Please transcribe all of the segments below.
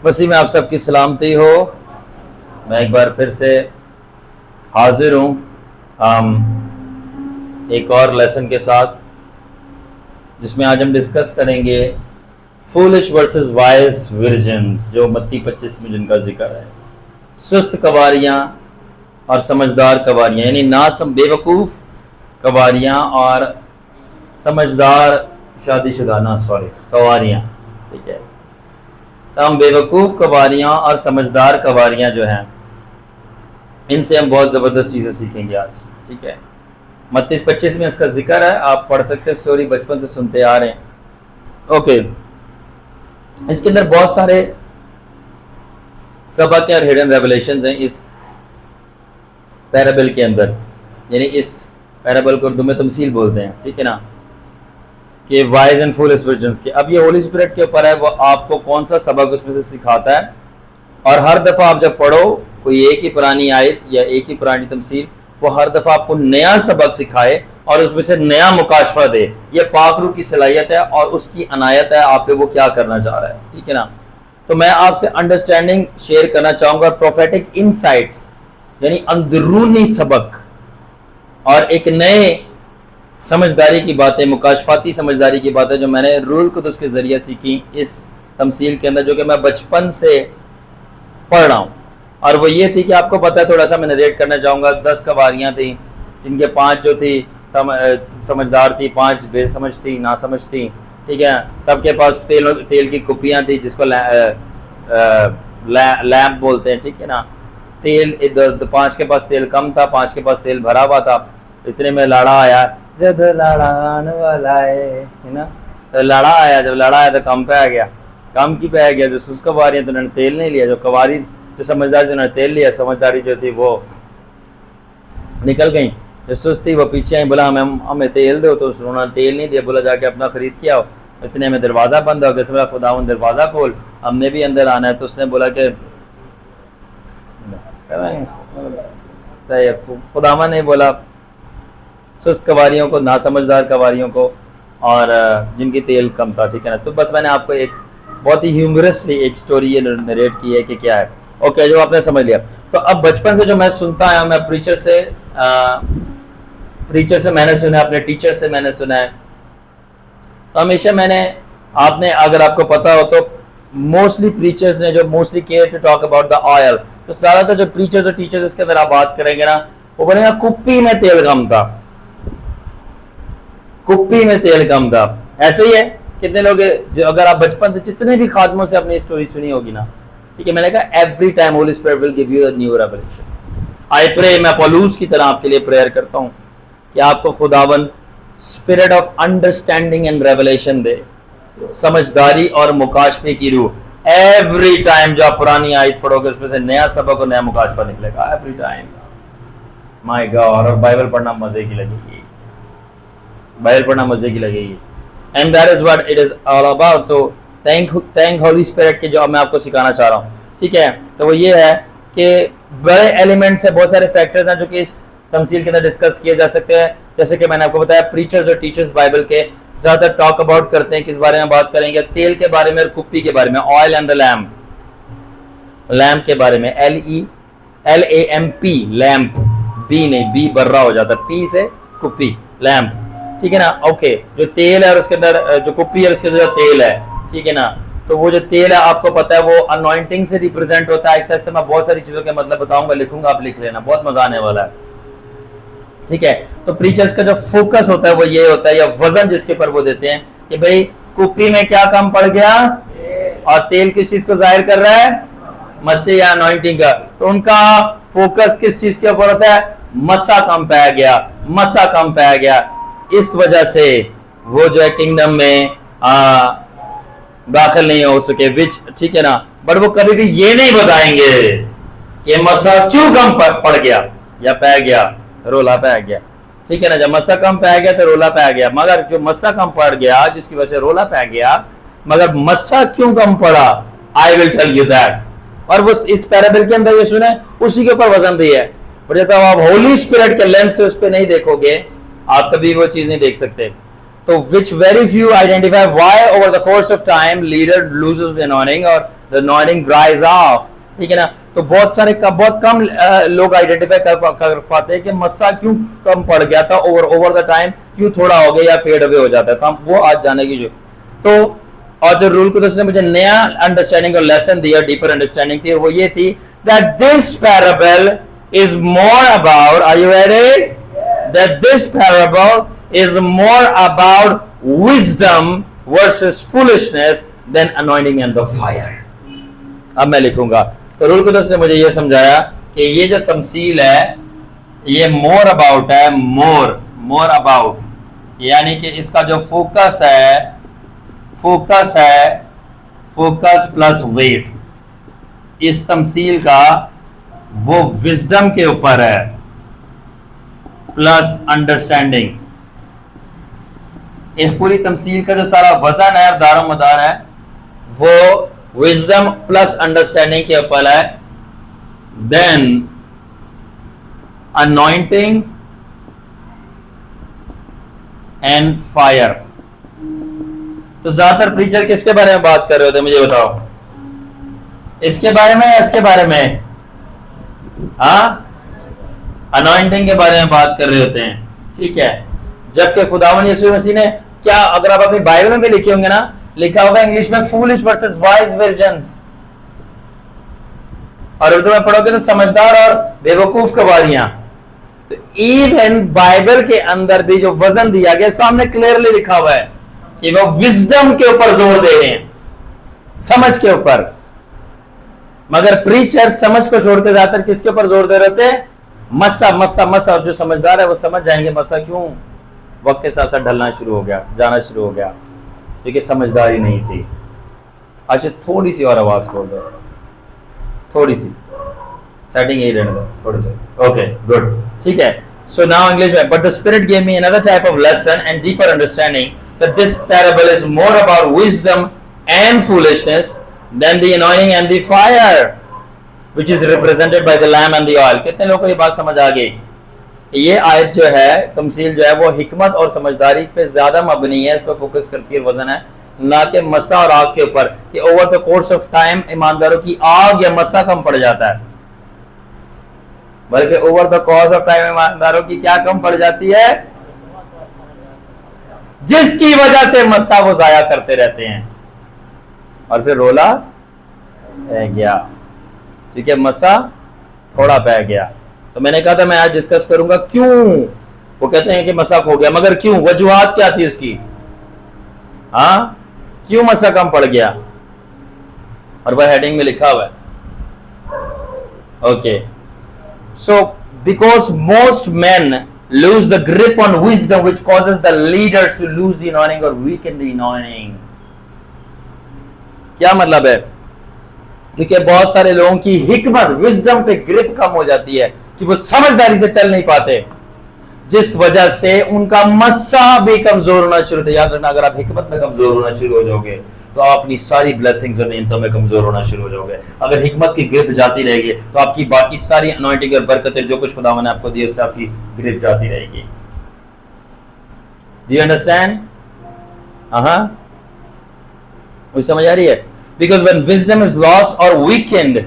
मसीह में आप सबकी सलामती हो। मैं एक बार फिर से हाजिर हूँ एक और लेसन के साथ, जिसमें आज हम डिस्कस करेंगे फूलिश वर्सेस वाइज वर्जिन्स, जो मत्ती 25 में जिनका जिक्र है। सुस्त कवारियाँ और समझदार कवारियाँ, यानी बेवकूफ़ कवारियाँ और समझदार कवारियाँ। ठीक है, तो हम बेवकूफ़ कवारियाँ और समझदार कवारियाँ जो हैं, इनसे हम बहुत ज़बरदस्त चीज़ें सीखेंगे आज। ठीक है, मत्ती 25 में इसका जिक्र है, आप पढ़ सकते हैं, स्टोरी बचपन से सुनते आ रहे हैं। ओके, इसके अंदर बहुत सारे सबक और हिडन रेवलेशंस हैं इस पैराबल के अंदर, यानी इस पैराबल को उर्दू में तमसील बोलते हैं। ठीक है ना, कि वाइज एंड फूलिश वर्जिन्स के। अब ये होली स्पिरिट के ऊपर है, वो आपको कौन सा सबक उसमें से सिखाता है। और हर दफ़ा आप जब पढ़ो कोई एक ही पुरानी आयत या एक ही पुरानी तमसील, वो हर दफ़ा आपको नया सबक सिखाए और उसमें से नया मुकाशफा दे। ये पाक रूह की सलाहियत है और उसकी अनायत है आप पे वो क्या करना चाह रहा है। ठीक है ना, तो मैं आपसे अंडरस्टैंडिंग शेयर करना चाहूँगा, प्रोफेटिक इनसाइट्स यानी अंदरूनी सबक, और एक नए समझदारी की बातें, मुकाशफाती समझदारी की बातें जो मैंने रूल कुदस के ज़रिए सीखी इस तमसील के अंदर, जो कि मैं बचपन से पढ़ रहा हूँ। और वो ये थी कि आपको पता है, थोड़ा सा मैं नरेट करना चाहूँगा। 10 कवारियाँ थी, जिनके 5 जो थी समझदार थी, 5 बेसमझ थी, नासमझ थी। ठीक है, सबके पास तेल की कुप्पियाँ थी, जिसको लैम्प बोलते हैं। ठीक है ना, तेल 5 के पास तेल कम था, 5 के पास तेल भरा हुआ था। इतने में लाड़ा आया, जब लाड़ा आने वाला है ना, तो लाड़ा आया, जब लाड़ा आया तो कम पे आ गया। कम की पे आ गया, जो सुस्त कवारी है तो उन्होंने तेल नहीं लिया, जो समझदार उन्होंने तेल लिया। समझदारी जो थी वो निकल गई, जो सुस्त थी वो पीछे आई, बोला हमें तेल दो, तो उन्होंने तेल नहीं दिया, बोला जाके अपना खरीद के आओ। इतने में दरवाज़ा बंद हो गया। बोला खुदावन दरवाज़ा खोल, हमने भी अंदर आना है। तो उसने बोला कि सही, खुदावन ने बोला सुस्त कवारियों को, नासमझदार कवारियों को, और जिनकी तेल कम था। ठीक है ना, तो बस मैंने आपको एक बहुत ही ह्यूमरसली एक स्टोरी ये नरेट की है कि क्या है। ओके, जो आपने समझ लिया। तो अब बचपन से जो मैं सुनता आया, मैं प्रीचर से मैंने सुना, अपने टीचर से मैंने सुना है। तो हमेशा आपने अगर आपको पता हो तो मोस्टली प्रीचर्स ने जो mostly care to talk about the oil, तो ज़्यादातर जो प्रीचर्स और टीचर्स इसके अंदर आप बात करेंगे ना, वो बोलेगा कुप्पी में तेल कम था, कुप्पी में तेल कम था। ऐसे ही है, कितने लोग जो, अगर आप बचपन से जितने भी खादमों से अपनी स्टोरी सुनी होगी ना, ठीक है, मैंने कहा every time holy spirit will give you a new revelation. I pray, मैं पौलुस की तरह आपके लिए प्रेयर करता हूं कि आपको खुदावन spirit of understanding and revelation दे, समझदारी और मुकाशफे की रूह। एवरी टाइम जो आप पुरानी आयत पढ़ोगे उसमें से नया सबक और नया मुकाशफा निकलेगा एवरी टाइम। माय गॉड, और बाइबल पढ़ना मजे की लगेगी, बाइबल पढ़ना मजे की लगेगी। And that is what it is all about. तो थैंक होली स्पिरिट के जो अब मैं आपको सिखाना चाह रहा हूँ। ठीक है, तो वो ये है कि बड़े एलिमेंट्स है, बहुत सारे फैक्टर्स हैं जो कि इस तमसील के अंदर डिस्कस किए जा सकते हैं। जैसे कि मैंने आपको बताया, प्रीचर्स और टीचर्स बाइबल के ज्यादातर टॉक अबाउट करते हैं, किस बारे में बात करेंगे, तेल के बारे में और कुप्पी के बारे में, oil and the lamp, lamp के बारे में, LAMP, लैम्प, बी नहीं, बी बर्रा हो जाता, पी से कुप्पी, लैम्प। ठीक है ना, ओके, जो तेल है और उसके अंदर जो कुप्पी है उसके अंदर तेल है। ठीक है ना, तो वो जो तेल है आपको पता है वो अनॉइंटिंग से रिप्रेजेंट होता है। आहिस्ता आहिस्ता मैं बहुत सारी चीजों के मतलब बताऊंगा, लिखूंगा, आप लिख लेना, बहुत मजा आने वाला है। ठीक है, तो प्रीचर्स का जो फोकस होता है वो ये होता है, या वजन जिसके ऊपर वो देते हैं कि भाई कुप्पी में क्या कम पड़ गया, और तेल किस चीज को जाहिर कर रहा है, मस्से या अनॉइंटिंग का। तो उनका फोकस किस चीज के ऊपर होता है, मस्सा कम पाया गया, मस्सा कम पाया गया। इस वजह से वो जो है किंगडम में दाखिल नहीं हो सके, विच, ठीक है ना, बट वो कभी भी ये नहीं बताएंगे कि मसला क्यों कम पड़ गया या पै गया, रोला पै गया। ठीक है ना, जब मस्सा कम पै गया तो रोला पै गया, मगर जो मस्सा कम पड़ गया जिसकी वजह से रोला पै गया, मगर मस्सा क्यों कम पड़ा, I will tell you that. और वो इस पैराबल के अंदर ये सुने, उसी के ऊपर वजन दिया है। पर जब आप होली स्पिरिट के लेंस से उस पर नहीं देखोगे, आप कभी वो चीज नहीं देख सकते। तो which very few identify why over the course of time leader loses the anointing और द अनॉइंटिंग ड्राइज ऑफ, ठीक है ना। तो बहुत कम लोग आइडेंटिफाई कर पाते हैं कि मस्सा क्यों कम पड़ गया था, ओवर द टाइम क्यों थोड़ा हो गया या फेड अवे हो जाता है। तो हम वो आज जाने की तो और जो रूल को दोस्तों ने मुझे नया अंडरस्टैंडिंग और लेसन दिया, डीपर अंडरस्टैंडिंग थी, वो ये थी that this parable is more about, are you ready, that this parable is more about wisdom versus foolishness than anointing and the fire. अब मैं लिखूंगा, तो रूल को दोस्तों ने मुझे ये समझाया कि ये जो तमसील है ये मोर अबाउट है, मोर अबाउट, यानी कि इसका जो फोकस है फोकस प्लस वेट, इस तमसील का वो विजडम के ऊपर है प्लस अंडरस्टैंडिंग। इस पूरी तमसील का जो सारा वजन है, दारो मदार है, वो विजडम प्लस अंडरस्टैंडिंग के ऊपर है। Than anointing and fire. तो ज्यादातर प्रीचर किसके बारे में बात कर रहे होते, मुझे बताओ, इसके बारे में या इसके बारे में? अनॉइंटिंग के बारे में बात कर रहे होते हैं, ठीक है। जबकि खुदावंद यीशु मसीह ने क्या, अगर आप अपनी बाइबल में भी लिखे होंगे ना, लिखा होगा इंग्लिश में फूलिश वर्सेस वाइज वर्जन्स, और उर्दू में पढ़ोगे तो समझदार और बेवकूफ कवारियां। तो इवन बाइबल के अंदर भी जो वजन दिया गया सामने क्लियरली लिखा हुआ है कि वो विजडम के ऊपर जोर दे रहे हैं, समझ के ऊपर। मगर प्रीचर समझ को छोड़कर ज्यादातर किसके ऊपर जोर दे रहे थे? मस्सा मस्सा मस्सा। जो समझदार है वो समझ जाएंगे मस्सा क्यों वक्त के साथ साथ ढलना शुरू हो गया, जाना शुरू हो गया, क्योंकि समझदारी नहीं थी। अच्छा थोड़ी सी और आवाज खोल दो, थोड़ी सी सेटिंग यही रहने दो, थोड़ी सी। ओके गुड, ठीक है। सो नाउ इंग्लिश में, but the spirit gave me another type of lesson and deeper understanding that this parable is more about wisdom and foolishness than the anointing and the fire which is represented by the lamb and the oil. कितने लोगों को ये बात समझ आ गई? ये आयत जो है, तमसील जो है, वो हिकमत और समझदारी पे ज्यादा मबनी है, इस पर फोकस करती है, वजन है, ना कि मस्सा और आग के ऊपर कि over the course of time ईमानदारों की आग या मस्सा कम पड़ जाता है, बल्कि over the course of time ईमानदारों की क्या कम पड़ जाती है? जिसकी वजह से मस्सा वो जाया करते रहते हैं और फिर रोला रह गया, ठीक है, मस्सा थोड़ा बह गया। तो मैंने कहा था मैं आज डिस्कस करूंगा क्यों वो कहते हैं कि मसा खो गया, मगर क्यों, वजूहात क्या थी उसकी, हाँ क्यों मसा कम पड़ गया, और वह हेडिंग में लिखा हुआ है। Okay, so because most main lose the grip on wisdom which causes the leaders to lose the anointing or weaken the anointing। क्या मतलब है? क्योंकि बहुत सारे लोगों की हिकमत, विजडम पे ग्रिप कम हो जाती है कि वो समझदारी से चल नहीं पाते, जिस वजह से उनका मस्सा भी कमजोर होना शुरू होता है। याद रखना, अगर आप हिकमत में कमजोर होना शुरू हो जाओगे तो आप अपनी सारी ब्लेसिंग्स और नेमतों में कमजोर होना शुरू हो जाओगे। अगर हिकमत की ग्रिप जाती रहेगी तो आपकी बाकी सारी अनॉइंटिंग और बरकतें जो कुछ खुदावंद ने आपको दी उससे आपकी ग्रिप जाती रहेगी। Do you understand? मुझे समझ आ रही है? Because when wisdom is lost or weakened,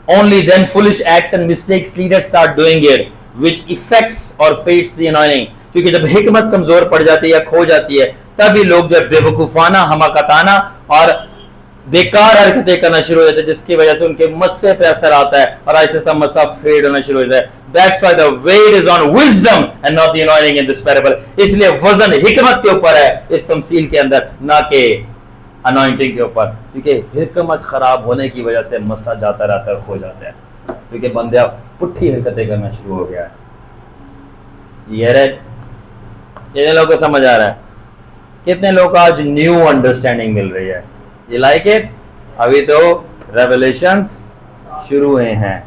only then foolish acts and mistakes leaders start doing it, which affects or fades the anointing। क्योंकि जब हिकमत कमजोर पड़ जाती है या खो जाती है, तभी लोग जो बेवकूफाना, हमाकताना और बेकार हरकतें करना शुरू हो जाते हैं, जिसकी वजह से उनके मस्से पे असर आता है और आहिस्ता मस्सा फेड होना शुरू हो जाता है। That's why the weight is on wisdom and not the anointing in this parable। इसलिए वजन हिकमत के ऊपर है इस तमसील के अंदर, ना कि अनॉइंटिंग के ऊपर, क्योंकि हिकमत खराब होने की वजह से मस्सा जाता रहता है, खो जाता है, क्योंकि बंदा पुट्ठी हरकतें करना शुरू हो गया है। ये कितने लोगों को समझ आ रहा है? कितने लोग को आज न्यू अंडरस्टैंडिंग मिल रही है? ये लाइक इट? अभी तो रेवलेशंस शुरू हुए हैं।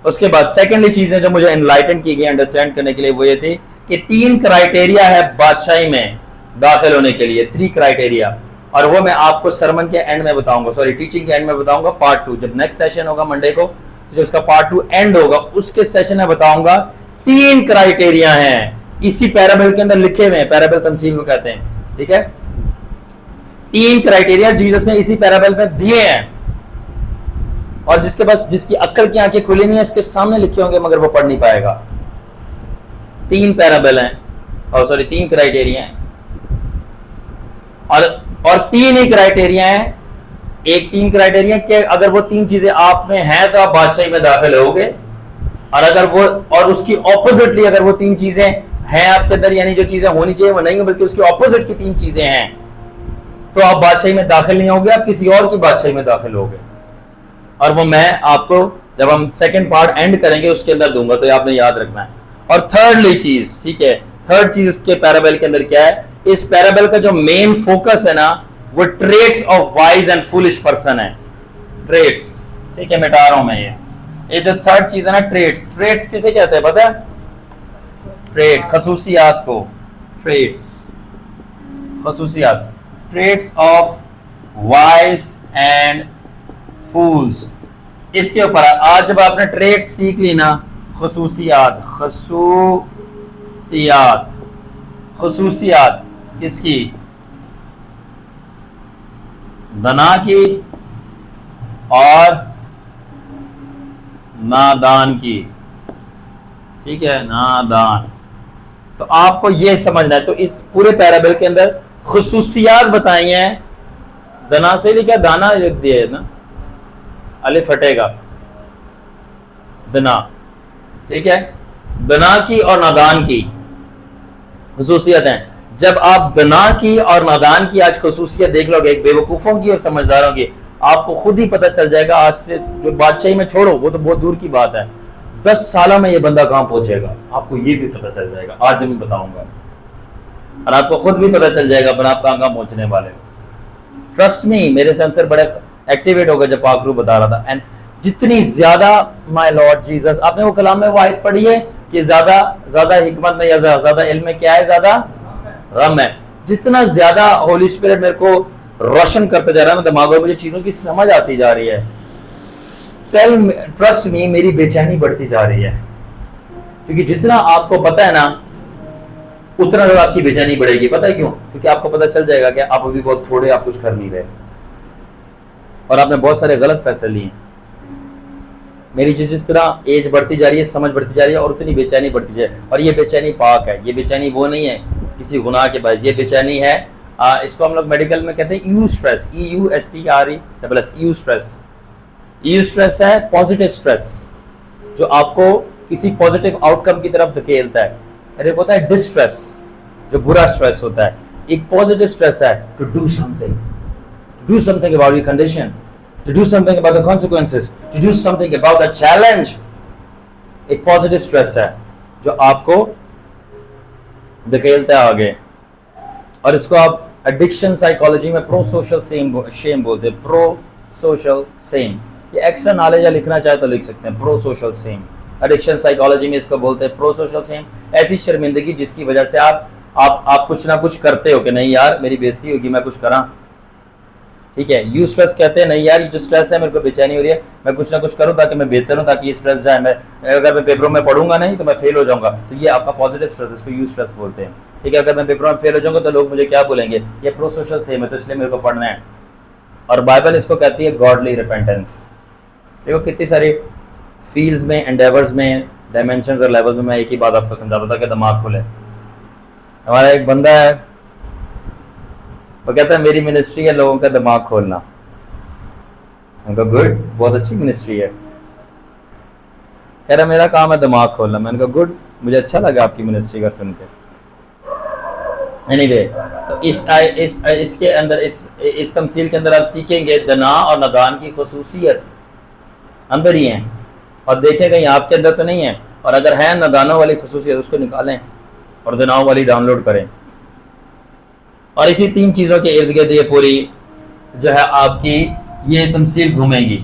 उसके बाद सेकेंडली चीजें जो मुझे एनलाइटन की गई अंडरस्टैंड करने के लिए वो ये थी कि 3 क्राइटेरिया है बादशाही में दाखिल होने के लिए, 3 क्राइटेरिया, और वो मैं आपको सरमन के एंड में बताऊंगा, सॉरी टीचिंग के एंड में बताऊंगा, पार्ट 2। जब नेक्स्ट सेशन होगा मंडे को, जो उसका पार्ट 2 एंड होगा, उसके सेशन में बताऊंगा 3 क्राइटेरिया हैं, इसी पैराबल के अंदर लिखे हुए हैं, पैराबल तमसील को कहते हैं। ठीक है, 3 क्राइटेरिया जीसस ने इसी पैराबल में दिए हैं, और जिसके पास जिसकी अक्ल की आंखें खुली नहीं है इसके सामने लिखे होंगे मगर वो पढ़ नहीं पाएगा। 3 पैराबल हैं, और सॉरी 3 क्राइटेरिया हैं, और 3 ही क्राइटेरिया हैं। एक 3 क्राइटेरिया कि अगर वो 3 चीजें आप में हैं तो आप बादशाही में दाखिल होगे, और अगर वो और उसकी ऑपोजिटली अगर वो 3 चीजें हैं आपके अंदर, यानी जो चीजें होनी चाहिए वो नहीं है बल्कि उसकी ऑपोजिट की 3 चीजें हैं, तो आप बादशाही में दाखिल नहीं होगे, आप किसी और की बादशाही में दाखिल होगे। और वो मैं आपको जब हम सेकंड पार्ट एंड करेंगे उसके अंदर दूंगा, तो आपने याद रखना है। और थर्डली चीज, ठीक है, थर्ड चीज इसके पैराबल के अंदर क्या है, इस पैराबल का जो मेन फोकस है ना वो traits of wise and foolish person है। ट्रेट्स, ठीक है, मिटा रहा हूं मैं ये जो थर्ड चीज है ना, ट्रेट्स। ट्रेट्स किसे कहते हैं पता है? ट्रेट, खसूसियात को, ट्रेट्स, खसूसियात, traits of wise and fools. इसके ऊपर आज जब आपने ट्रेट्स सीख ली ना, खसूसियात, खसूसियात, खसूसियात किसकी? दना की और नादान की, ठीक है, नादान। तो आपको यह समझना है। तो इस पूरे पैराबल के अंदर खुसूसियात बताई हैं। दना से लिखा, दाना लिख दिया है ना, अलिफ फटेगा, दना, ठीक है, दना की और नादान की खुसूसियत हैं। जब आप दना की और नादान की आज खुसूसियत देख लोगे, एक बेवकूफों की और समझदारों की, आपको खुद ही पता चल जाएगा। आज से जो बादशाही में छोड़ो, वो तो बहुत दूर की बात है, 10 सालों में ये बंदा कहां पहुंचेगा आपको ये भी पता चल जाएगा। आज मैं बताऊंगा और आपको खुद भी पता चल जाएगा पर आप कहां पहुंचने वाले हो। ट्रस्ट मी, मेरे सेंसर बड़े एक्टिवेट हो गए जब पाकरू बता रहा था। एंड जितनी ज्यादा, माय लॉर्ड जीसस, आपने वो कलाम में वो आयत पढ़ी है कि ज्यादा हिकमत में या ज्यादा इल्म में क्या है? ज्यादा गम है। जितना ज्यादा होली स्पिरिट मेरे को रोशन करता जा रहा है, मैं दिमाग में मुझे चीजों की समझ आती जा रही है, ट्रस्ट मी, मेरी बेचैनी बढ़ती जा रही है। क्योंकि जितना आपको पता है ना उतना ज्यादा आपकी बेचैनी बढ़ेगी। पता है क्यों? क्योंकि आपको पता चल जाएगा कि आप अभी बहुत थोड़े, आप कुछ कर नहीं रहे और आपने बहुत सारे गलत फैसले लिए। मेरी जिस तरह एज बढ़ती जा रही है, समझ बढ़ती जा रही है, और उतनी बेचैनी बढ़ती जाए। और ये बेचैनी पाक है, ये बेचैनी वो नहीं है किसी गुनाह के बायस, ये बेचैनी है इसको हम लोग मेडिकल में कहते हैं you stress, EUSTRESS, you stress. You stress है पॉजिटिव स्ट्रेस, जो आपको किसी पॉजिटिव आउटकम की तरफ धकेलता है। अरे होता है डिस्ट्रेस, जो बुरा स्ट्रेस होता है। एक पॉजिटिव स्ट्रेस है to do something about your condition, to do something about the consequences, to do something about the challenge। एक पॉजिटिव स्ट्रेस है जो आपको धकेलता है आगे, और इसको आप एडिक्शन साइकोलॉजी में प्रो सोशल शेम बोलते हैं। प्रो सोशल शेम, ये एक्स्ट्रा नॉलेज लिखना चाहे तो लिख सकते हैं। Pro social shame, addiction psychology में इसको बोलते हैं प्रो सोशल शेम। ऐसी शर्मिंदगी जिसकी वजह से आप कुछ ना कुछ करते हो कि नहीं यार मेरी बेइज्जती होगी, मैं कुछ करा, ठीक है। यू स्ट्रेस कहते हैं नहीं यार ये जो स्ट्रेस है, मेरे को बेचैनी हो रही है, मैं कुछ ना कुछ करूं ताकि मैं बेहतर हूं, ताकि ये स्ट्रेस जाए। मैं अगर मैं पेपरों में पढ़ूंगा नहीं तो मैं फेल हो जाऊंगा, तो ये आपका पॉजिटिव स्ट्रेस, इसको यू स्ट्रेस बोलते हैं, ठीक है। अगर मैं पेपरों में फेल हो जाऊंगा तो लोग मुझे क्या बोलेंगे? ये प्रो सोशल सेम है, तो इसलिए मेरे को पढ़ना है। और बाइबल इसको कहती है गॉडली रिपेंटेंस। देखो कितनी सारी फील्ड्स में, एंडेवर्स में, डायमेंशन और लेवल्स में मैं एक ही बात आपको समझाता था कि दिमाग खुले। हमारा एक बंदा है, वो कहता है मेरी मिनिस्ट्री है लोगों का दिमाग खोलना। उनका गुड, बहुत अच्छी मिनिस्ट्री है। कह रहा मेरा काम है दिमाग खोलना। मैंने कहा गुड, मुझे अच्छा लगा आपकी मिनिस्ट्री का सुनकर। एनीवे, तो इसके अंदर इस तमसील के अंदर आप सीखेंगे दना और नादान की खुसूसियत अंदर ही है, और देखेंगे यहाँ आपके अंदर तो नहीं है। और अगर है नादानों वाली खुसूसियत, उसको निकालें और दनाओं वाली डाउनलोड करें। और इसी 3 चीज़ों के इर्द गिर्द ये पूरी जो है आपकी ये तमसील घूमेगी,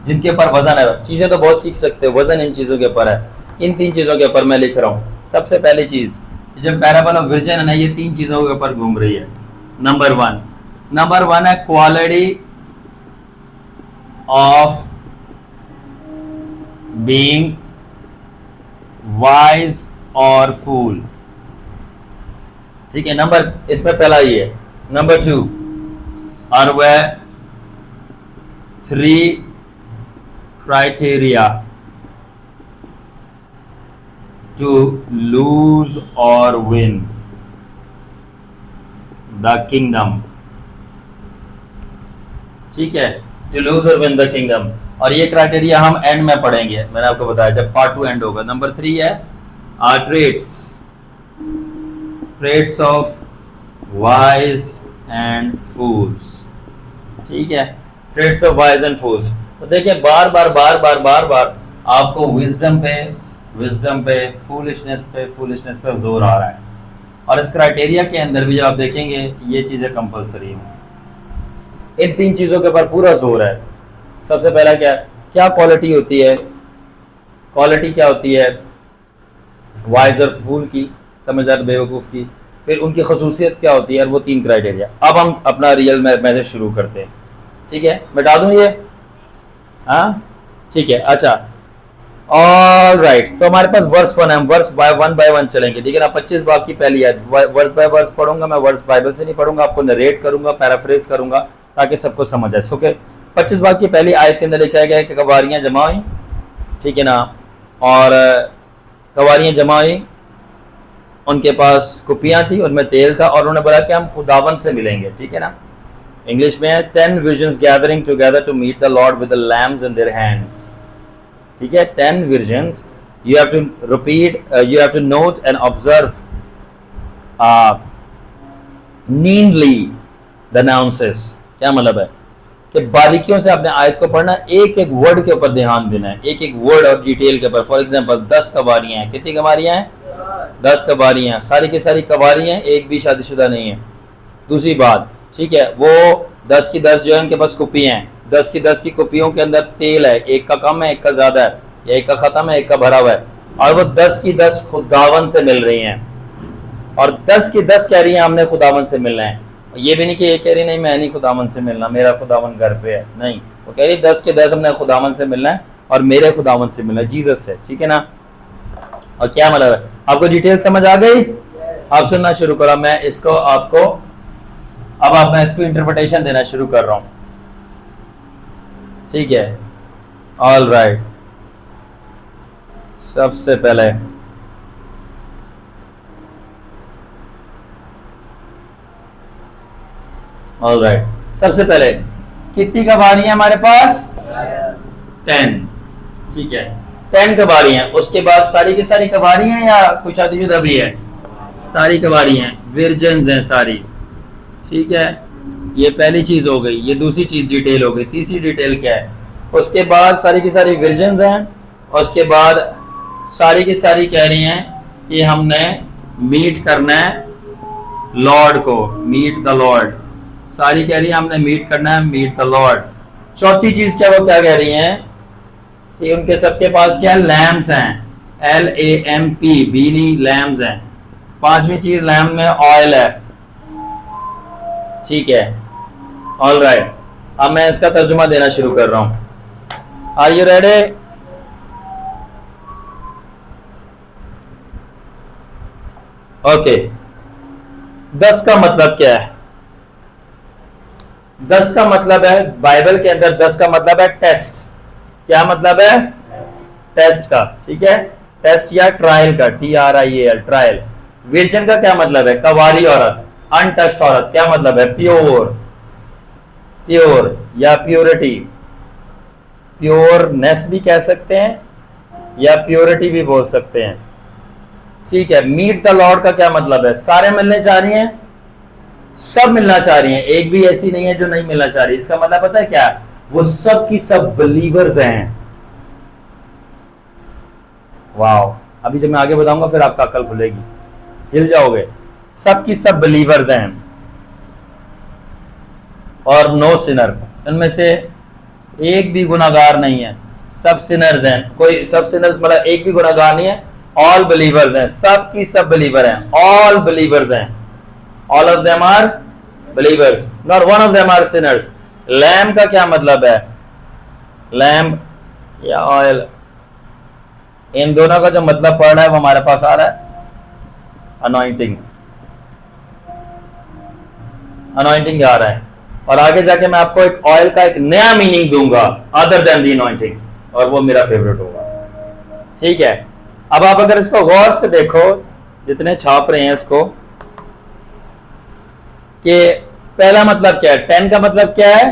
जिनके ऊपर वजन है। चीज़ें तो बहुत सीख सकते हो, वजन इन चीज़ों के ऊपर है। इन 3 चीज़ों के ऊपर मैं लिख रहा हूँ। सबसे पहली चीज़, जब पैराबल ऑफ विर्जिन है ना, ये 3 चीज़ों के ऊपर घूम रही है। नंबर वन है क्वालिटी ऑफ बीइंग वाइज और फूल। ठीक है, नंबर इसमें पहला ही है। नंबर 2, और वह 3 criteria to lose or win the kingdom। ठीक है, to lose or win the kingdom, और ये क्राइटेरिया हम एंड में पढ़ेंगे, मैंने आपको बताया जब पार्ट 2 एंड होगा। नंबर 3 है traits of wise and fools। ठीक है, traits of wise and fools। तो देखिए बार बार आपको विजडम पे फूलिशनेस पे जोर आ रहा है, और इस क्राइटेरिया के अंदर भी जब आप देखेंगे ये चीजें कंपलसरी हैं। इन 3 चीजों के ऊपर पूरा जोर है। सबसे पहला क्या क्वालिटी होती है? क्वालिटी क्या होती है? वाइज और फूल की, समझदार बेवकूफ़ की। फिर उनकी खसूसियत क्या होती है? वो 3 क्राइटेरिया। अब हम अपना रियल मैसेज शुरू करते हैं। ठीक है, मिटा दूं ये? हाँ ठीक है, अच्छा ऑल राइट। तो हमारे पास वर्स 1 है, हम वर्स वन बाय वन चलेंगे। ठीक है ना, 25 बाब की पहली आयत वर्स बाय वर्स पढ़ूंगा मैं, वर्स बाइबल से नहीं पढ़ूंगा, आपको नरेट करूंगा, पैराफ्रेज करूंगा ताकि सबको समझ आए। ओके, 25 बाब की पहली आयत के अंदर लिखा गया है कि कवारियां जमा हुई, ठीक है ना, और कवारियां जमा हुई, उनके पास कुपियां थी, उनमें तेल था, और उन्होंने बोला कि हम खुदावन से मिलेंगे। ठीक है ना, इंग्लिश में है 10 visions gathering together to meet the lord with the lambs in their hands. ठीक है, 10 visions, you have to repeat, you have to note and observe neatly the nuances. क्या मतलब है कि बारीकियों से आपने आयत को पढ़ना, एक एक वर्ड के ऊपर ध्यान देना है, एक एक वर्ड और डिटेल के ऊपर। फॉर एग्जांपल 10 कवारियां हैं, कितनी कवारियां हैं? 10 कवारियां, सारी की सारी कवारियां, एक भी शादीशुदा नहीं है। दूसरी बात, ठीक है, वो 10 की 10 जो है उनके पास कुपियां हैं, 10 की 10 की कुपियों के अंदर तेल है, एक का कम है, एक का ज्यादा है, या एक का खत्म है, एक का भरा हुआ है, और वो 10 की 10 खुदावन से मिल रही हैं, और 10 की 10 कह रही हैं हमने खुदावन से मिलना है। ये भी नहीं कि ये कह रही नहीं मैं नहीं खुदावन से मिलना, मेरा खुदावन घर पे है, नहीं, वो कह रही 10 के 10 हमने खुदावन से मिलना है और मेरे खुदावन से मिलना है, जीसस से। ठीक है ना, और क्या मतलब है? आपको डिटेल समझ आ गई? आप सुनना शुरू करो, मैं इसको आपको अब मैं इसको इंटरप्रिटेशन देना शुरू कर रहा हूं। ठीक है, ऑल राइट। सबसे पहले ऑल राइट, सबसे पहले कितनी कवारियां हमारे पास? 10। ठीक है, 10 कवारियां। उसके बाद सारी की सारी कवारियां या कुछ शादीशुदा भी है? सारी कवारियां, विर्जन्स हैं सारी। ठीक है, ये पहली चीज हो गई, ये दूसरी चीज डिटेल हो गई। तीसरी डिटेल क्या है? उसके बाद सारी की सारी विर्जन्स हैं, और उसके बाद सारी की सारी कह रही हैं कि हमने मीट करना है लॉर्ड को, मीट द लॉर्ड। सारी कह रही है हमने मीट करना है, मीट द लॉर्ड। चौथी चीज क्या, वो क्या कह रही हैं कि उनके सबके पास क्या, लैम्स हैं, LAMP, बीनी लैम्स हैं। पांचवी चीज, लैम्प में ऑयल है। ठीक है, ऑल राइट। अब मैं इसका तर्जुमा देना शुरू कर रहा हूं। Are you ready? ओके, 10 का मतलब क्या है? 10 का मतलब है बाइबल के अंदर 10 का मतलब है टेस्ट। क्या मतलब है? टेस्ट का। ठीक है, टेस्ट या ट्रायल का, TRIAL, ट्रायल। विर्जन का क्या मतलब है? कवारी औरत, अनटच्ड औरत। क्या मतलब है? प्योर, प्योर या प्योरिटी, प्योरनेस भी कह सकते हैं या प्योरिटी भी बोल सकते हैं। ठीक है, मीट द लॉर्ड का क्या मतलब है? सारे मिलने चाह रही हैं, सब मिलना चाह रही हैं, एक भी ऐसी नहीं है जो नहीं मिलना चाह रही। इसका मतलब पता है क्या? वो सब की सब बिलीवर्स हैं। वाओ, अभी जब मैं आगे बताऊंगा फिर आपका अकल खुलेगी, हिल जाओगे। सब की सब बिलीवर्स हैं, और नो सिनर, इनमें से एक भी गुनाहगार नहीं है। सब सिनर्स हैं, कोई सब सिनर्स मतलब एक भी गुनाहगार नहीं है, ऑल बिलीवर्स हैं, सब की सब बिलीवर हैं, ऑल बिलीवर्स हैं, all of them are believers, not one of them are sinners. Lamp का क्या मतलब है? लैम्प या ऑयल, इन दोनों का जो मतलब पड़ रहा है वो हमारे पास आ रहा है, अनॉइंटिंग। अनॉइंटिंग आ रहा है, और आगे जाके मैं आपको एक ऑयल का एक नया मीनिंग दूंगा अदर देन दी अनॉइंटिंग, और वो मेरा फेवरेट होगा। ठीक है, अब आप अगर इसको गौर से देखो, जितने छाप रहे हैं इसको, कि पहला मतलब क्या है, 10 का मतलब क्या है,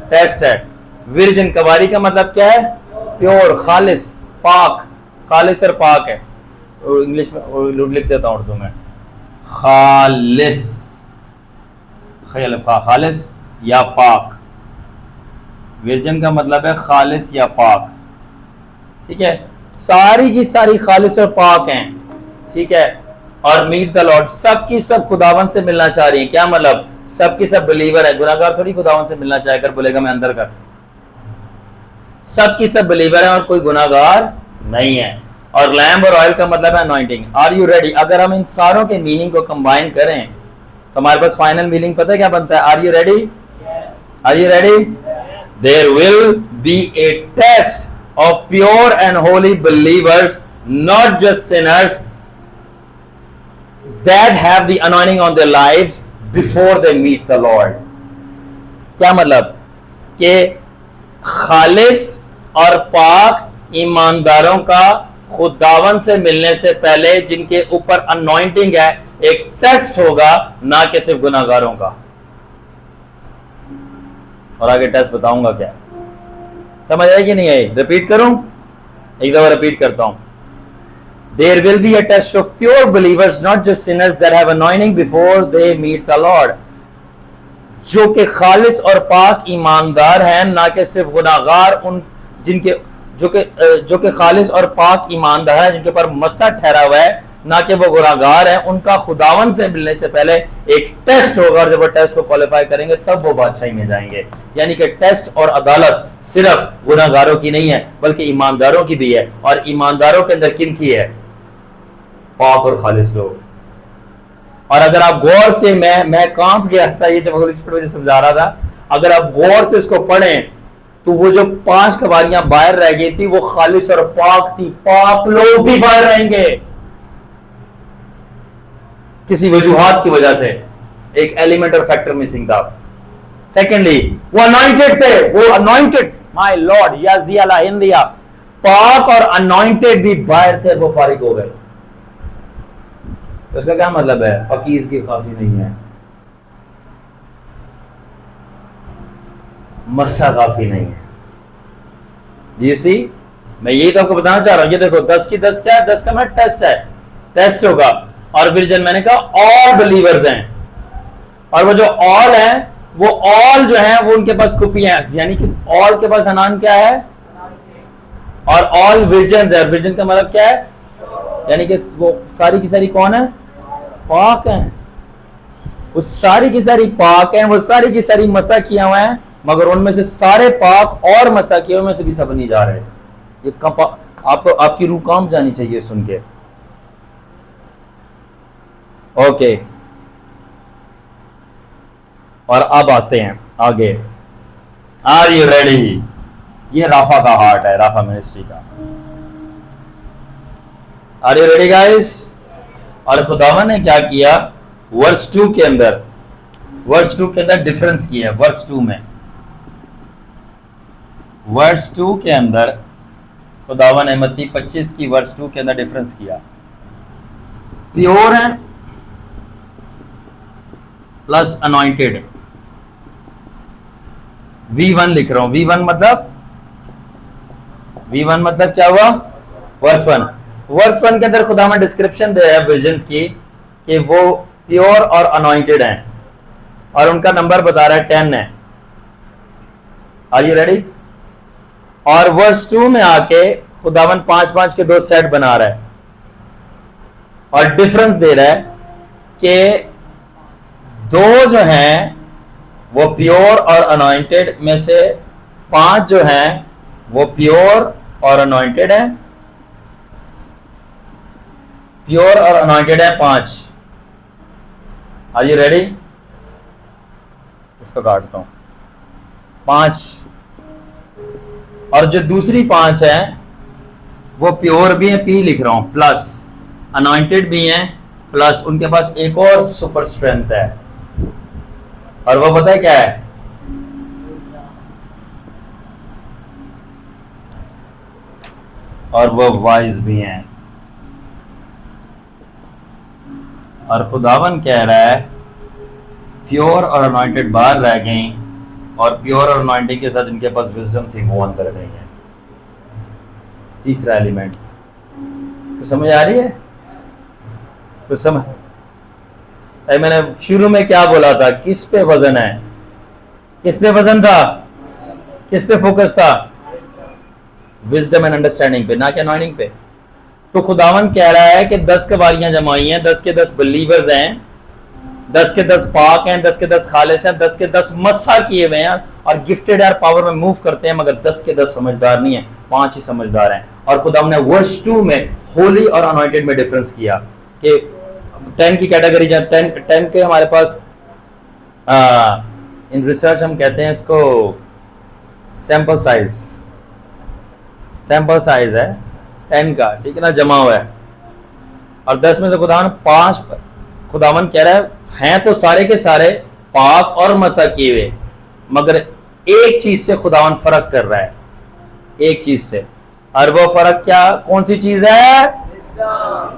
टेस्ट है। विर्जिन कवारी का मतलब क्या है, प्योर, खालिस, पाक, खालिस और पाक है। इंग्लिश में लिख देता हूं उर्दू में, खालिस, खालिस या पाक। विर्जिन का मतलब है खालिस या पाक। ठीक है, सारी की सारी खालिस और पाक हैं। ठीक है, और मीट द लॉर्ड, सबकी सब खुदावन से मिलना चाह रही है। क्या मतलब, सबकी सब बिलीवर है, गुनाहगार थोड़ी खुदावन से मिलना चाहेकर बोलेगा मैं अंदर कर। सबकी सब बिलीवर है और कोई गुनाहगार नहीं है। और लैम्ब और ऑयल का मतलब है अनॉइंटिंग। Are you ready? अगर हम इन सारों के मीनिंग को कंबाइन करें तो हमारे पास फाइनल मीनिंग पता है क्या बनता है? Are you ready? Are you ready? There will be a test of pure and holy believers, not just sinners, that have the anointing on their lives before they meet the Lord। क्या मतलब कि खालिस और पाक ईमानदारों का खुदावन से मिलने से पहले जिनके ऊपर अनॉइंटिंग है, एक टेस्ट होगा, ना कि सिर्फ गुनाहगारों का। और आगे टेस्ट बताऊंगा क्या, समझ आई कि नहीं आई? रिपीट करूं, एक दफा रिपीट करता हूं। There will be a test of pure believers, not just sinners that have anointing before they meet the Lord। जो कि खालिस और पाक ईमानदार हैं, ना कि सिर्फ गुनाहगार, उन जिनके जो कि खालिस और पाक ईमानदार हैं, जिनके ऊपर मसा ठहरा हुआ है, ना कि वो गुनाहगार हैं, उनका खुदावन से मिलने से पहले एक टेस्ट होगा, और जब वो टेस्ट को क्वालिफाई करेंगे तब वो बादशाही में जाएंगे। यानी कि टेस्ट और अदालत सिर्फ गुनाहगारों की नहीं है, बल्कि ईमानदारों की भी है। और ईमानदारों के अंदर किन की है? पाक और खालिस लोग। और अगर आप गौर से, मैं कांप गया था ये जब मुझे समझा रहा था, अगर आप गौर से इसको पढ़ें तो वो जो 5 कवारियां बाहर रह गई थी वो खालिस और पाक थी। पाक लोग भी बाहर रहेंगे किसी वजूहात की वजह से, एक एलिमेंट और फैक्टर मिसिंग था। सेकेंडली वो अनॉइंटेड थे, वो अनॉइंटेड, माय लॉर्ड या जियाला हिंदिया, पाक और अनॉइंटेड भी बाहर थे, वो फारिग हो गए। तो इसका क्या मतलब है? पकीज की काफी नहीं है, मसा काफी नहीं है। ये सी, मैं यही तो आपको बताना चाह रहा हूं। ये देखो 10 की 10 क्या है? 10 का मैं टेस्ट है, टेस्ट होगा। और विर्जन मैंने कहा ऑल बिलीवर्स हैं, और वो जो ऑल है, वो ऑल जो है वो उनके पास कुपियां हैं, यानी कि ऑल के पास अनान क्या है, और ऑल विर्जन है। विर्जन का मतलब क्या है? यानी कि वो सारी की सारी कौन है? पाक हैं। वो सारी की सारी पाक हैं, वो सारी की सारी मसा किया हुआ है, मगर उनमें से सारे पाक और मसा किए हुए में से भी सब नहीं जा रहे। ये आपको आपकी रूह काम जानी चाहिए सुन के। ओके, और अब आते हैं आगे। Are you ready? ये राफा का हार्ट है, राफा मिनिस्ट्री का। Are you ready guys? और खुदावन ने क्या किया? वर्स 2 के अंदर, वर्स 2 के अंदर डिफरेंस किया। वर्स 2 में, वर्स 2 के अंदर खुदावन ने मत्ती 25 की वर्स 2 के अंदर डिफरेंस किया। प्योर है प्लस अनॉइंटेड। V1 लिख रहा हूं। V1 मतलब क्या हुआ? वर्स 1। वर्स 1 के अंदर खुदावन डिस्क्रिप्शन दे रहा है विजन्स की कि वो प्योर और अनॉइंटेड हैं, और उनका नंबर बता रहा है 10 है। Are you ready? और वर्स 2 में आके खुदावन 5-5 के 2 सेट बना रहा है, और डिफरेंस दे रहा है कि 2 जो हैं वो प्योर और अनॉइंटेड में से 5 जो हैं वो प्योर और अनॉइंटेड है। प्योर और अनॉइंटेड है 5। Are you ready? इसको काटता हूं। 5, और जो दूसरी 5 है वो प्योर भी है, P लिख रहा हूं, प्लस अनॉइंटेड भी हैं, प्लस उनके पास एक और सुपर स्ट्रेंथ है। और वो पता है क्या है? और वो वाइज भी हैं। और खुदावन कह रहा है प्योर और अनॉइंटेड बाहर रह गई और प्योर और अनॉइंटेड के साथ इनके पास विजडम थी वो अंदर गई है। तीसरा एलिमेंट कुछ समझ आ रही है? कुछ समझ? मैंने शुरू में क्या बोला था? किस पे वजन है? किस पे वजन था? किस पे फोकस था? विजडम एंड अंडरस्टैंडिंग पे, ना कि अनॉइंटिंग पे। तो खुदावन कह रहा है कि 10 कबारियां जमाई हैं, 10 के 10 बिलीवर्स हैं, 10 के 10 पाक हैं, 10 के 10 खालिस हैं, 10 के 10 मस्सा किए हुए हैं और गिफ्टेड यार पावर में मूव करते हैं, मगर 10 के 10 समझदार नहीं है, 5 ही समझदार हैं। और खुदावन ने वर्स 2 में होली और अनॉइंटेड में डिफरेंस किया कि 10 की कैटेगरी, जब 10 के हमारे पास इन रिसर्च हम कहते हैं इसको सैंपल साइज है 10 का, ठीक है ना, जमा हुआ है। और 10 में से खुदावन 5, खुदावन कह रहा है तो सारे के सारे पाक और मसा किए हुए, मगर एक चीज से खुदावन फर्क कर रहा है, एक चीज से। और वो फर्क क्या, कौन सी चीज है?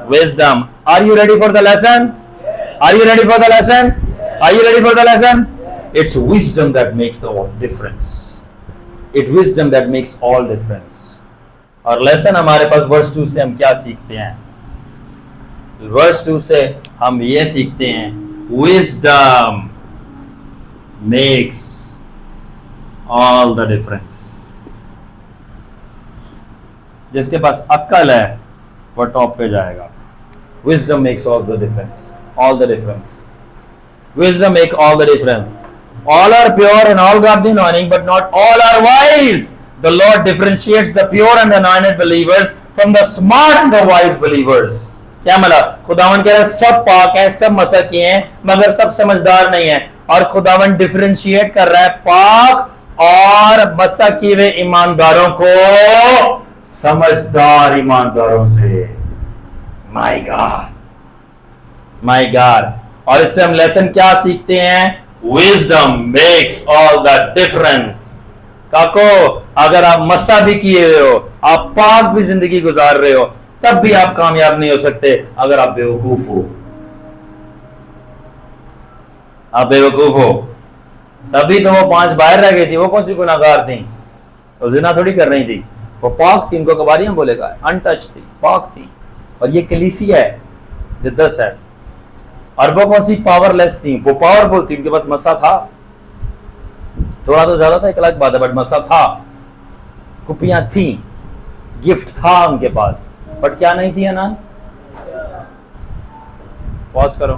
Wisdom. Are you ready for the lesson? Are you ready for the lesson? Are you ready for the lesson? It's wisdom that makes the difference. It wisdom that makes all difference. और lesson हमारे पास verse 2 से हम क्या सीखते हैं? Verse 2 से हम ये सीखते हैं wisdom makes all the difference. जिसके पास अक्ल है वो टॉप पे जाएगा। Wisdom makes all the difference, all the difference. Wisdom make all the difference. All are pure and all got the anointing, but not all are wise. The Lord differentiates the pure and the anointed believers from the smart and the wise believers. क्या मतलब? खुदावन कह रहा है सब पाक है, सब मसा किए हैं, मगर सब समझदार नहीं है। और खुदावन डिफरेंशिएट कर रहा है पाक और मसा किए हुए ईमानदारों को समझदार ईमानदारों से। My god, my god. और इससे हम लेसन क्या सीखते हैं? Wisdom makes all the difference. काको, अगर आप मसा भी किए हुए हो, आप पाक भी जिंदगी गुजार रहे हो, तब भी आप कामयाब नहीं हो सकते अगर आप बेवकूफ हो। आप बेवकूफ हो। तभी तो वो 5 बाहर रह गई थी। वो कौन सी गुनाहगार थी? वो जिना थोड़ी कर रही थी, वो पाक थी। इनको कबारियां बोलेगा, अनटच थी, पाक थी। और ये कलीसिया है जो 10 है। और वो कौन सी? पावरलेस थी। वो पावरफुल थी, उनके पास मसा था, थोड़ा तो ज्यादा था एक अलग बात है, बट मसा था, कुपियां थी, गिफ्ट था उनके पास, बट क्या नहीं थी? अनान। पॉज करो।